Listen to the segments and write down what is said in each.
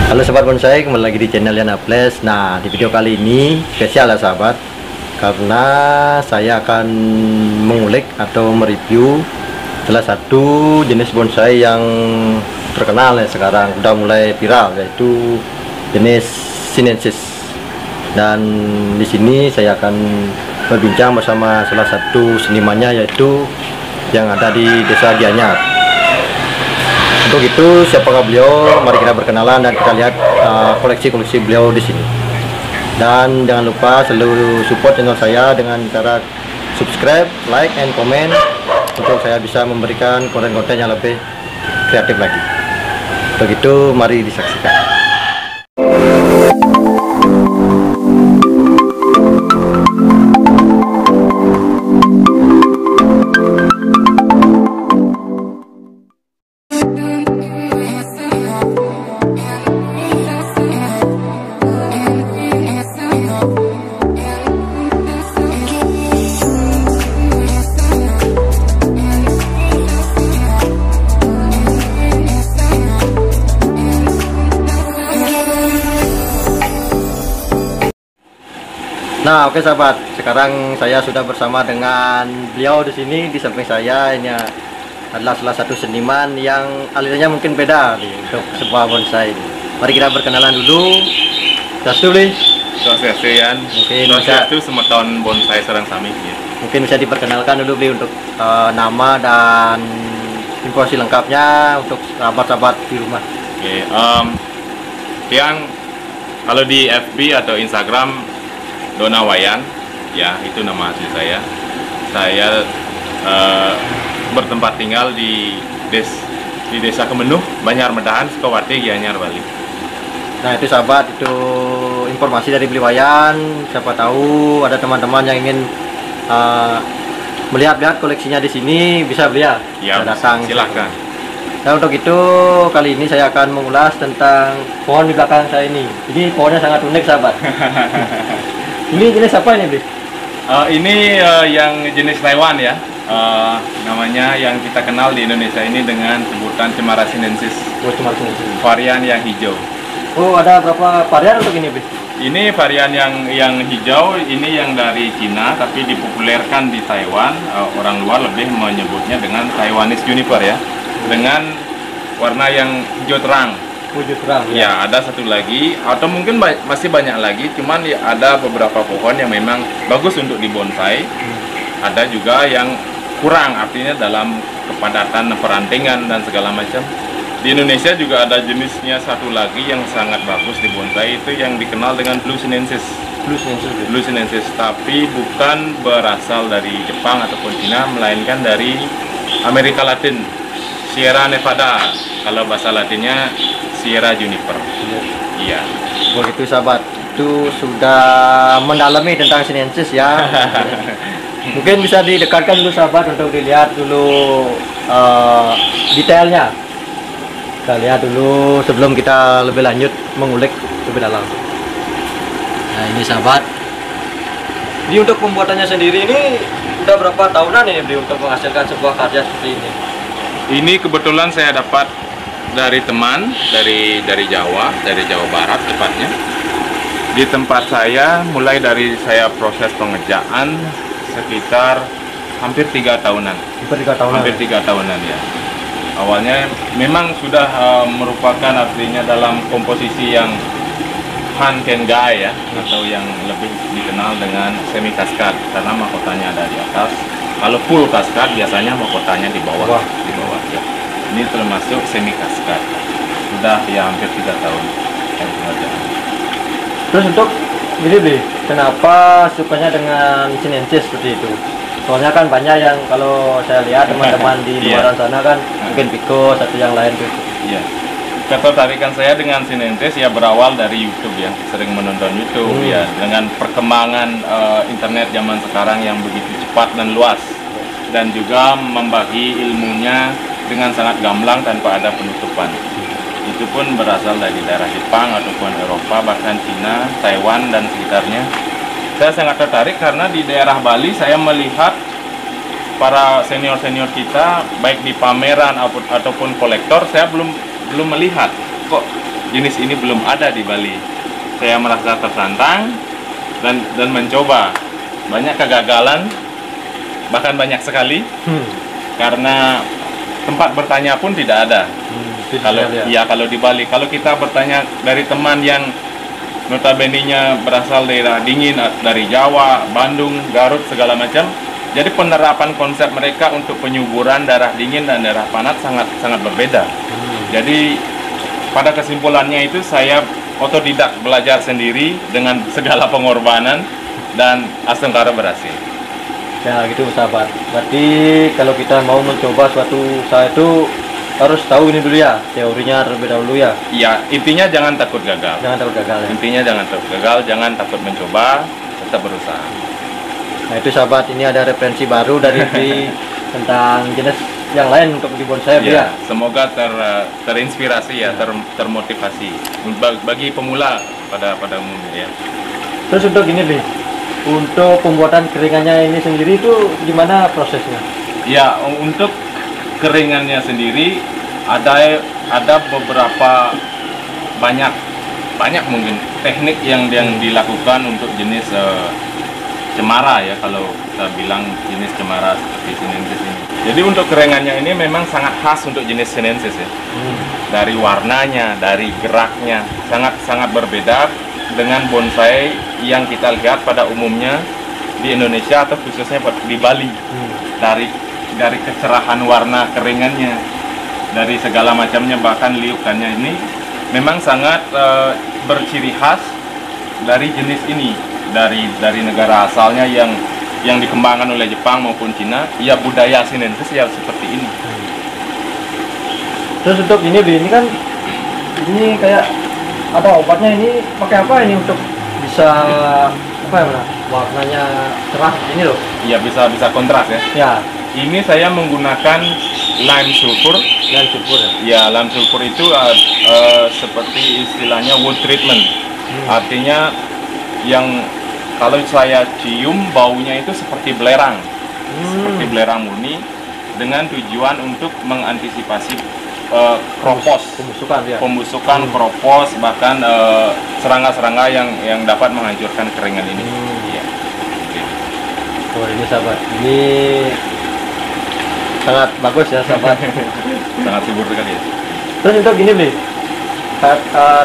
Halo sobat bonsai, kembali lagi di channel Yana Place. Nah, di video kali ini spesial ya sahabat, karena saya akan mengulik atau mereview salah satu jenis bonsai yang terkenal ya sekarang, udah mulai viral, yaitu jenis Sinensis. Dan di sini saya akan berbincang bersama salah satu senimannya, yaitu yang ada di Desa Gianyar. Untuk itu, siapakah beliau? Mari kita berkenalan dan kita lihat koleksi-koleksi beliau di sini. Dan jangan lupa selalu support channel saya dengan cara subscribe, like, and comment untuk saya bisa memberikan konten-konten yang lebih kreatif lagi. Untuk itu, mari disaksikan. Nah, oke sahabat, sekarang saya sudah bersama dengan beliau di sini. Di samping saya ini adalah salah satu seniman yang alirannya mungkin beda nih untuk sebuah bonsai. Mari kita berkenalan dulu. Swastiastu Yan. Mungkin Swastiastu Semeton Bonsai Serang Sami. Ya. Mungkin bisa diperkenalkan dulu beli untuk nama dan informasi lengkapnya untuk sahabat-sahabat di rumah. Oke, yang kalau di FB atau Instagram Dona Wayan, ya itu nama asli saya. Saya bertempat tinggal di Desa Kemenuh, Banjar Medahan, Sukawati, Gianyar, Bali. Nah itu sahabat, itu informasi dari Beli Wayan. Siapa tahu ada teman-teman yang ingin melihat-lihat koleksinya di sini, bisa beli ya. Ya, datang. silakan. Nah untuk itu kali ini saya akan mengulas tentang pohon di belakang saya ini. Ini pohonnya sangat unik sahabat. Ini jenis apa ini, Bli? Ini yang jenis Taiwan ya. Namanya yang kita kenal di Indonesia ini dengan sebutan Cemara Sinensis. Oh, Cemara Sinensis. Varian yang hijau. Oh, ada berapa varian untuk ini, Bli? Ini varian yang hijau, ini yang dari Cina, tapi dipopulerkan di Taiwan. Orang luar lebih menyebutnya dengan Taiwanese Juniper ya, dengan warna yang hijau terang. Wujud terang. Ya, ada satu lagi, atau mungkin masih banyak lagi, cuman ya ada beberapa pohon yang memang bagus untuk dibonsai. Ada juga yang kurang, artinya dalam kepadatan perantingan dan segala macam. Di Indonesia juga ada jenisnya satu lagi yang sangat bagus dibonsai, itu yang dikenal dengan Blue Sinensis. Blue Sinensis, tapi bukan berasal dari Jepang ataupun Cina, melainkan dari Amerika Latin, Sierra Nevada. Kalau bahasa Latinnya Sierra Juniper. Iya. Begitu sahabat, itu sudah mendalami tentang Sinensis ya. Mungkin bisa didekatkan dulu sahabat untuk dilihat dulu detailnya. Kita lihat dulu sebelum kita lebih lanjut mengulik lebih dalam. Nah ini sahabat. Jadi untuk pembuatannya sendiri ini udah berapa tahunan ini beli untuk menghasilkan sebuah karya seperti ini? Ini kebetulan saya dapat dari teman dari Jawa Barat tepatnya. Di tempat saya mulai dari saya proses pengejaan sekitar hampir 3 tahunan. Hampir 3 tahunan ya. Awalnya memang sudah merupakan artinya dalam komposisi yang Han Kengai ya, atau yang lebih dikenal dengan semi kaskad karena mahkotanya ada di atas. Kalau full kaskad biasanya mahkotanya di bawah. Ya. Ini termasuk semi kaskad. Sudah ya hampir 3 tahun. Terus untuk ini kenapa sukanya dengan Sinensis seperti itu? Soalnya kan banyak yang kalau saya lihat teman-teman di luar sana kan mungkin Pico satu yang lain tuh. Iya. Ketertarikan saya dengan Sinensis ya berawal dari YouTube ya, sering menonton YouTube ya, dengan perkembangan internet zaman sekarang yang begitu cepat dan luas, dan juga membagi ilmunya dengan sangat gamblang tanpa ada penutupan. Itu pun berasal dari daerah Jepang ataupun Eropa, bahkan Cina, Taiwan dan sekitarnya. Saya sangat tertarik karena di daerah Bali saya melihat para senior-senior kita baik di pameran ataupun kolektor, saya belum melihat kok jenis ini belum ada di Bali. Saya merasa tertantang dan mencoba. Banyak kegagalan, bahkan banyak sekali, karena tempat bertanya pun tidak ada. Kalau di Bali, kalau kita bertanya dari teman yang notabene-nya berasal daerah dingin, dari Jawa, Bandung, Garut, segala macam, jadi penerapan konsep mereka untuk penyuburan darah dingin dan darah panas sangat berbeda. Jadi pada kesimpulannya itu saya otodidak belajar sendiri dengan segala pengorbanan, dan Astengkara berhasil. Ya gitu sahabat. Berarti kalau kita mau mencoba suatu usaha itu harus tahu ini dulu ya, teorinya terlebih dahulu ya. Iya, intinya jangan takut gagal. Jangan takut gagal ya. Intinya jangan takut gagal, jangan takut mencoba, tetap berusaha. Nah itu sahabat, ini ada referensi baru dari Bli tentang jenis yang lain untuk di bonsai ya. Semoga terinspirasi ya, termotivasi bagi pemula pada umumnya ya. Terus untuk ini Bli, untuk pembuatan keringannya ini sendiri itu gimana prosesnya? Ya, untuk keringannya sendiri ada beberapa banyak mungkin teknik yang dilakukan untuk jenis cemara ya, kalau kita bilang jenis cemara seperti sinensis ini. Jadi untuk keringannya ini memang sangat khas untuk jenis sinensis ya. Dari warnanya, dari geraknya sangat berbeda dengan bonsai yang kita lihat pada umumnya di Indonesia atau khususnya di Bali. Dari kecerahan warna keringannya, dari segala macamnya, bahkan liukannya ini memang sangat berciri khas dari jenis ini, dari negara asalnya yang dikembangkan oleh Jepang maupun Cina. Ya, budaya sinensis ya seperti ini. Terus untuk ini kan ini kayak ada obatnya, ini pakai apa ini untuk bisa apa ya, warnanya cerah ini loh? Iya, bisa kontras ya. Ya. Ini saya menggunakan lime sulfur. Lime sulfur ya? Ya, lime sulfur itu seperti istilahnya wood treatment. Artinya yang kalau saya cium baunya itu seperti belerang. Seperti belerang murni, dengan tujuan untuk mengantisipasi kropos, pembusukan, kropos, bahkan serangga-serangga yang dapat menghancurkan keringan ini. Ya. Oh, ini sahabat, ini sangat bagus ya sahabat. Sangat subur sekali ya. Terus untuk gini Bli,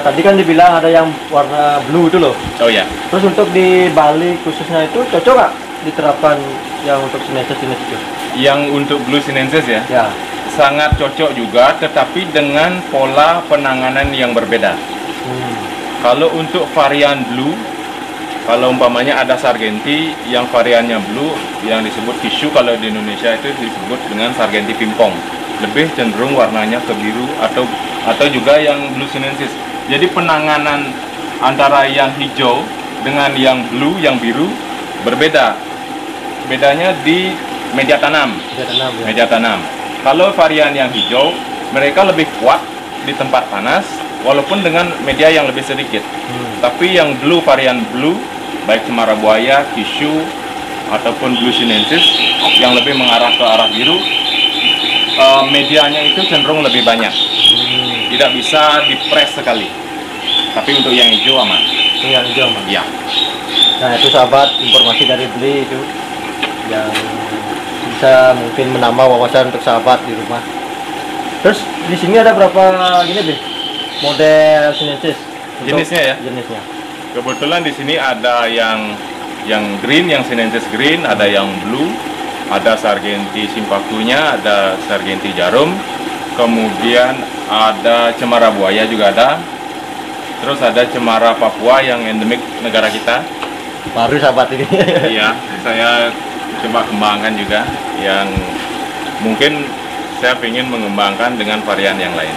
tadi kan dibilang ada yang warna blue itu loh. Oh ya. Terus untuk di Bali khususnya itu cocok nggak diterapkan yang untuk sinensis itu? Yang untuk blue sinensis ya? Ya. Sangat cocok juga, tetapi dengan pola penanganan yang berbeda. Kalau untuk varian blue, kalau umpamanya ada Sargenti yang variannya blue, yang disebut tisu, kalau di Indonesia itu disebut dengan Sargenti pimpong, lebih cenderung warnanya ke biru, atau juga yang blue sinensis. Jadi penanganan antara yang hijau dengan yang blue, yang biru berbeda. Bedanya di media tanam. Media tanam. Kalau varian yang hijau, mereka lebih kuat di tempat panas, walaupun dengan media yang lebih sedikit. Tapi yang blue, varian blue, baik cemara buaya, tisu, ataupun blue sinensis, yang lebih mengarah ke arah biru, medianya itu cenderung lebih banyak. Tidak bisa dipres sekali. Tapi untuk yang hijau aman. Yang hijau aman? Ya. Nah itu sahabat, informasi dari Bli itu yang bisa mungkin menambah wawasan untuk sahabat di rumah. Terus di sini ada berapa gini Bli model sinensis? Jenisnya ya? Jenisnya. Kebetulan di sini ada yang green, yang sinensis green, ada yang blue, ada Sargenti simpakunya, ada Sargenti jarum, kemudian ada cemara buaya juga ada, terus ada cemara Papua yang endemik negara kita. Baru sahabat ini. Iya, saya coba kembangkan juga, yang mungkin saya ingin mengembangkan dengan varian yang lain.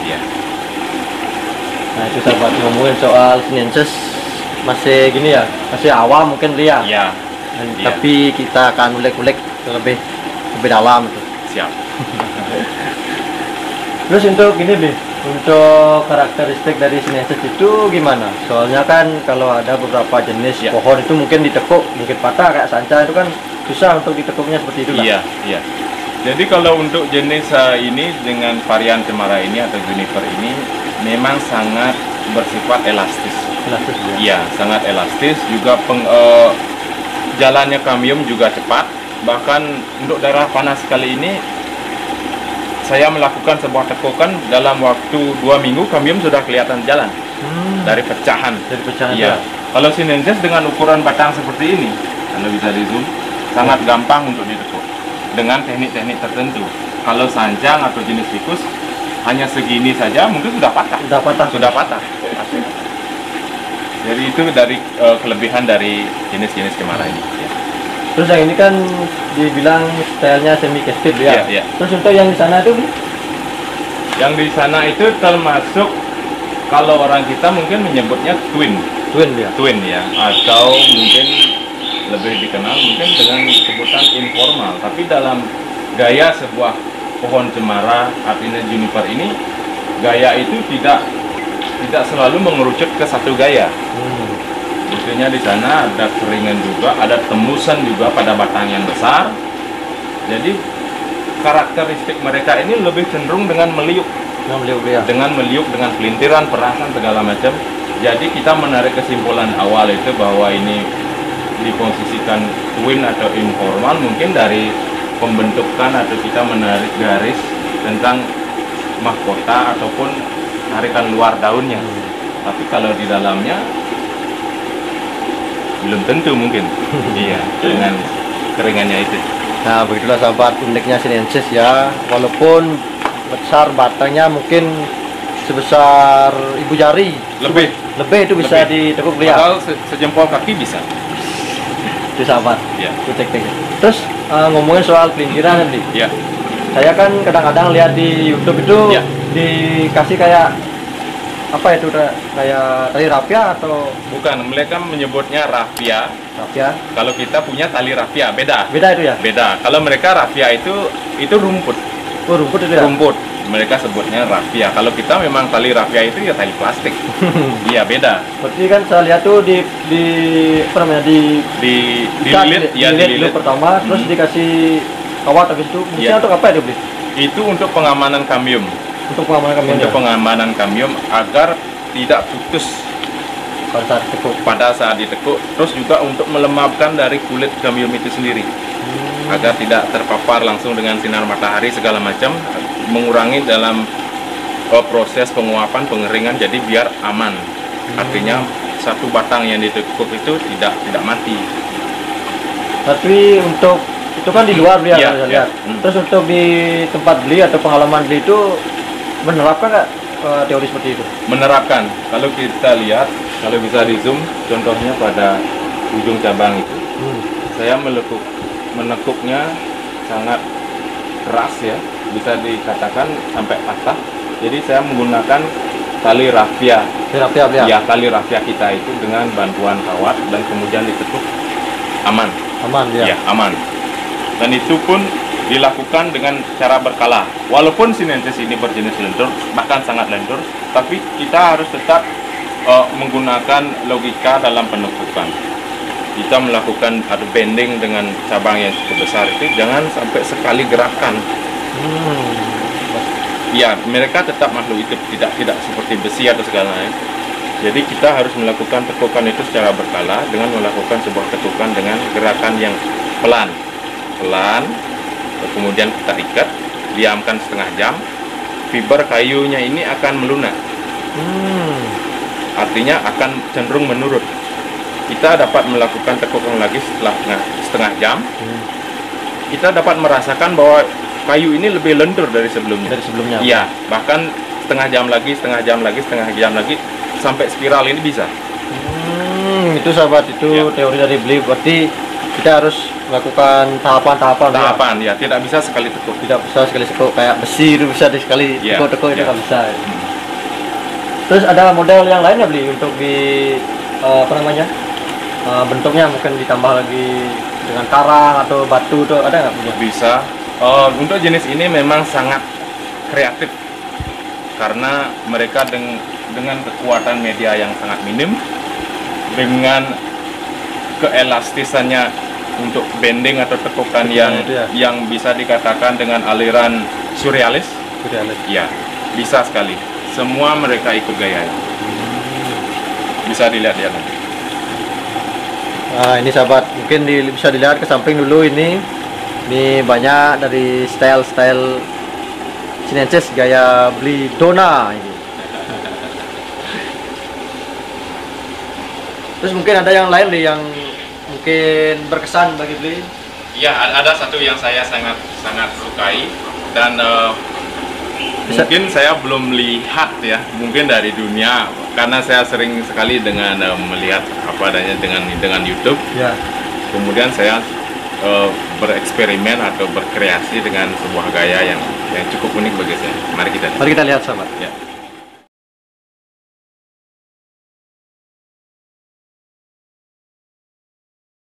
Iya. Nah itu sahabat, ngomongin soal sinensis masih gini ya, masih awal mungkin dia. Iya. Tapi kita akan ulik-ulik lebih dalam itu. Siap. Terus untuk ini Bi, untuk karakteristik dari sinensis itu gimana? Soalnya kan kalau ada beberapa jenis pohon itu mungkin ditekuk, mungkin patah, kayak sanca itu kan susah untuk ditekuknya seperti itu lah. Iya, iya. Jadi kalau untuk jenis ini dengan varian cemara ini atau juniper ini memang sangat bersifat elastis. Elastis ya. Iya, sangat elastis. Juga jalannya kambium juga cepat. Bahkan untuk daerah panas kali ini saya melakukan sebuah tekukan dalam waktu 2 minggu kambium sudah kelihatan jalan dari pecahan. Dari pecahan. Iya. Kalau sinensis dengan ukuran batang seperti ini, Anda bisa di zoom, sangat gampang untuk ditekuk dengan teknik-teknik tertentu. Kalau sanjang atau jenis ficus hanya segini saja mungkin sudah patah. Sudah patah. Jadi itu dari kelebihan dari jenis-jenis cemara ini. Ya. Terus yang ini kan dibilang stylenya semi casted ya. Iya. Terus untuk yang di sana itu? Yang di sana itu termasuk kalau orang kita mungkin menyebutnya twin ya, atau mungkin lebih dikenal mungkin dengan sebutan informal. Tapi dalam gaya sebuah pohon cemara artinya juniper ini, gaya itu tidak selalu mengerucut ke satu gaya. Buktinya di sana ada keringan juga, ada tembusan juga pada batang yang besar. Jadi karakteristik mereka ini lebih cenderung dengan meliuk, dengan pelintiran, perasan segala macam. Jadi kita menarik kesimpulan awal itu bahwa ini diposisikan twin atau informal mungkin dari pembentukan atau kita menarik garis tentang mahkota ataupun tarikan luar daunnya. Tapi kalau di dalamnya belum tentu mungkin. Iya, dengan keringannya itu. Nah, begitulah sahabat uniknya sinensis ya. Walaupun besar batangnya mungkin sebesar ibu jari, lebih itu bisa ditekuk lihat. Padahal sejempol kaki bisa. Itu sahabat. Ya. Itu teknik. Terus ngomongin soal pelintiran nih. Ya. Saya kan kadang-kadang lihat di YouTube itu Ya. dikasih kayak apa itu, kayak tali rafia atau Bukan, mereka menyebutnya rafia. Kalau kita punya tali rafia, beda itu ya. Beda. Kalau mereka rafia itu rumput. Oh, rumput itu ya. Rumput. Mereka sebutnya rafia. Kalau kita memang tali rafia itu ya tali plastik. Iya, beda. Berarti kan saya lihat tuh di apa namanya dililit pertama, terus dikasih kawat habis itu. Fungsinya untuk apa itu, Bli? Itu untuk pengamanan kambium. Untuk pengamanan kambium Agar tidak putus pada saat ditekuk. Terus juga untuk melemapkan dari kulit kambium itu sendiri. Agar tidak terpapar langsung dengan sinar matahari segala macam, mengurangi dalam proses penguapan, pengeringan, jadi biar aman. Artinya satu batang yang ditekuk itu tidak mati. Tapi untuk itu kan di luar beli ya. Terus untuk di tempat beli atau pengalaman beli itu menerapkan nggak teori seperti itu? Menerapkan. Kalau kita lihat, kalau bisa di zoom, contohnya pada ujung cabang itu, saya menekuknya sangat keras ya, bisa dikatakan sampai patah. Jadi saya menggunakan tali rafia. Ya, tali rafia kita itu dengan bantuan kawat dan kemudian ditekuk aman. Ya, aman. Dan itu pun dilakukan dengan cara berkala. Walaupun sinensis ini berjenis lentur, bahkan sangat lentur, tapi kita harus tetap menggunakan logika dalam penekukan. Kita melakukan bending dengan cabang yang cukup besar itu jangan sampai sekali gerakan. Ya, mereka tetap makhluk hidup, tidak seperti besi atau segala lain. Jadi kita harus melakukan tekukan itu secara berkala dengan melakukan sebuah tekukan dengan gerakan yang pelan, kemudian kita ikat, diamkan setengah jam. Fiber kayunya ini akan melunak. Artinya akan cenderung menurut. Kita dapat melakukan tekukan lagi setelah setengah jam. Kita dapat merasakan bahwa kayu ini lebih lentur dari sebelumnya. Iya, bahkan setengah jam lagi, sampai spiral ini bisa. Itu sahabat, itu ya. Teori dari beli, berarti kita harus melakukan tahapan ya, tidak bisa sekali tekuk. Kayak besi itu bisa sekali tekuk itu nggak bisa. Terus ada model yang lainnya beli untuk di bentuknya mungkin ditambah lagi dengan karang atau batu itu ada nggak punya? Bisa. Untuk jenis ini memang sangat kreatif karena mereka dengan kekuatan media yang sangat minim, dengan keelastisannya untuk bending atau tekukan itu ya? yang bisa dikatakan dengan aliran surrealis. Surrealis. Ya, bisa sekali. Semua mereka ikut gayanya. Bisa dilihat-lihat nanti. Nah, ini sahabat, mungkin bisa dilihat ke samping dulu ini. Ini banyak dari style-style Sinensis gaya Blidona ini. Terus mungkin ada yang lain nih yang mungkin berkesan bagi Bli. Ya, ada satu yang saya sangat sukai dan mungkin saya belum lihat ya, mungkin dari dunia karena saya sering sekali dengan melihat apa adanya dengan YouTube. Ya. Kemudian saya bereksperimen atau berkreasi dengan sebuah gaya yang cukup unik bagi saya. Mari kita lihat. Mari kita lihat sahabat. Ya.